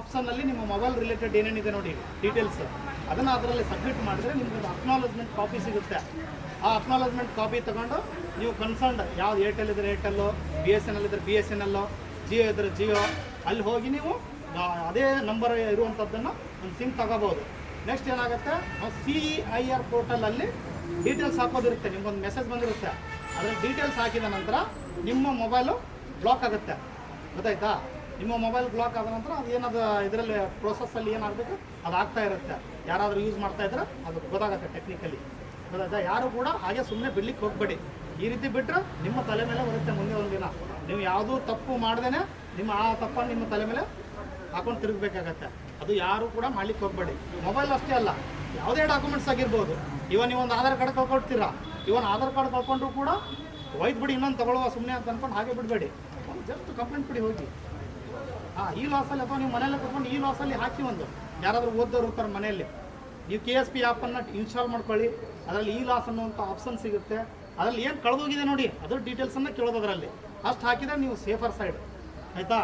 ಆಪ್ಷನ್ನಲ್ಲಿ ನಿಮ್ಮ mobile related ಏನೇನಿದೆ ನೋಡಿ ಡೀಟೇಲ್ಸ್, ಅದನ್ನು ಅದರಲ್ಲಿ ಸಬ್ಮಿಟ್ ಮಾಡಿದ್ರೆ ನಿಮ್ಗೆ ಅಕ್ನಾಲಜ್ಮೆಂಟ್ ಕಾಪಿ ಸಿಗುತ್ತೆ. ಆ ಅಕ್ನಾಲಜ್ಮೆಂಟ್ ಕಾಪಿ ತೊಗೊಂಡು ನೀವು ಕನ್ಸರ್ನ್ಡ್ ಯಾವ್ದು ಏರ್ಟೆಲ್ ಇದ್ದರೆ ಏರ್ಟೆಲ್ಲು, BSNL ಇದ್ದರೆ BSNL, ಜಿಯೋ ಇದ್ದರೆ ಜಿಯೋ, ಅಲ್ಲಿ ಹೋಗಿ ನೀವು ಅದೇ ನಂಬರ್ ಇರುವಂಥದ್ದನ್ನು ಒಂದು ಸಿಮ್ ತಗೋಬೋದು. ನೆಕ್ಸ್ಟ್ ಏನಾಗುತ್ತೆ, ನಾವು CEIR ಪೋರ್ಟಲಲ್ಲಿ ಡೀಟೇಲ್ಸ್ ಹಾಕೋದಿರುತ್ತೆ, ನಿಮ್ಗೊಂದು ಮೆಸೇಜ್ ಬಂದಿರುತ್ತೆ. ಅದರಲ್ಲಿ ಡೀಟೇಲ್ಸ್ ಹಾಕಿದ ನಂತರ ನಿಮ್ಮ ಮೊಬೈಲು ಬ್ಲಾಕ್ ಆಗುತ್ತೆ, ಗೊತ್ತಾಯ್ತಾ? ನಿಮ್ಮ ಮೊಬೈಲ್ ಬ್ಲಾಕ್ ಆದ ನಂತರ ಅದು ಏನದು ಇದರಲ್ಲಿ ಪ್ರೋಸೆಸ್ಸಲ್ಲಿ ಏನಾಗಬೇಕು ಅದು ಆಗ್ತಾ ಇರುತ್ತೆ. ಯಾರಾದರೂ ಯೂಸ್ ಮಾಡ್ತಾ ಇದ್ರೆ ಅದು ಗೊತ್ತಾಗುತ್ತೆ ಟೆಕ್ನಿಕಲಿ, ಗೊತ್ತಾಯ್ತಾ? ಯಾರು ಕೂಡ ಹಾಗೆ ಸುಮ್ಮನೆ ಬಿಡ್ಲಿಕ್ಕೆ ಹೋಗಬೇಡಿ. ಈ ರೀತಿ ಬಿಟ್ಟರೆ ನಿಮ್ಮ ತಲೆ ಮೇಲೆ ಬರುತ್ತೆ ಮುಂದೆ ಒಂದು ದಿನ. ನೀವು ಯಾವುದೂ ತಪ್ಪು ಮಾಡ್ದೇ ನಿಮ್ಮ ಆ ತಪ್ಪನ್ನು ನಿಮ್ಮ ತಲೆ ಮೇಲೆ ಹಾಕೊಂಡು ತಿರುಗಬೇಕಾಗತ್ತೆ. ಅದು ಯಾರು ಕೂಡ ಮಾಡ್ಲಿಕ್ಕೆ ಹೋಗಬೇಡಿ. ಮೊಬೈಲ್ ಅಷ್ಟೇ ಅಲ್ಲ, ಯಾವುದೇ ಡಾಕ್ಯುಮೆಂಟ್ಸ್ ಆಗಿರ್ಬೋದು. ಇವನ್ ನೀವೊಂದು ಆಧಾರ್ ಕಾರ್ಡ್ ಕಳ್ಕೊಳ್ತೀರಾ, ಆಧಾರ್ ಕಾರ್ಡ್ ಕಳ್ಕೊಂಡ್ರು ಕೂಡ ಒಯ್ದು ಬಿಡಿ, ಇನ್ನೊಂದು ತಗೊಳ್ಳುವ ಸುಮ್ಮನೆ ಅಂತ ಅಂದ್ಕೊಂಡು ಹಾಗೆ ಬಿಡಬೇಡಿ. ಜಸ್ಟ್ ಕಂಪ್ಲೇಂಟ್ ಕೊಡಿ ಹೋಗಿ. ಈ ಲಾಸಲ್ಲಿ ಅಥವಾ ನೀವು ಮನೆಯಲ್ಲೇ ಕೂತ್ಕೊಂಡು ಈ ಲಾಸಲ್ಲಿ ಹಾಕಿ, ಒಂದು ಯಾರಾದರೂ ಓದೋರು ಇರ್ತಾರೆ ಮನೆಯಲ್ಲಿ, ನೀವು KSP ಆ್ಯಪನ್ನು ಇನ್ಸ್ಟಾಲ್ ಮಾಡ್ಕೊಳ್ಳಿ. ಅದರಲ್ಲಿ ಈ ಲಾಸ್ ಅನ್ನುವಂಥ ಆಪ್ಷನ್ ಸಿಗುತ್ತೆ. ಅದರಲ್ಲಿ ಏನು ಕಳೆದೋಗಿದೆ ನೋಡಿ ಅದ್ರ ಡೀಟೇಲ್ಸನ್ನು ಕೇಳೋದು, ಅದರಲ್ಲಿ ಅಷ್ಟು ಹಾಕಿದರೆ ನೀವು ಸೇಫರ್ ಸೈಡ್, ಆಯಿತಾ?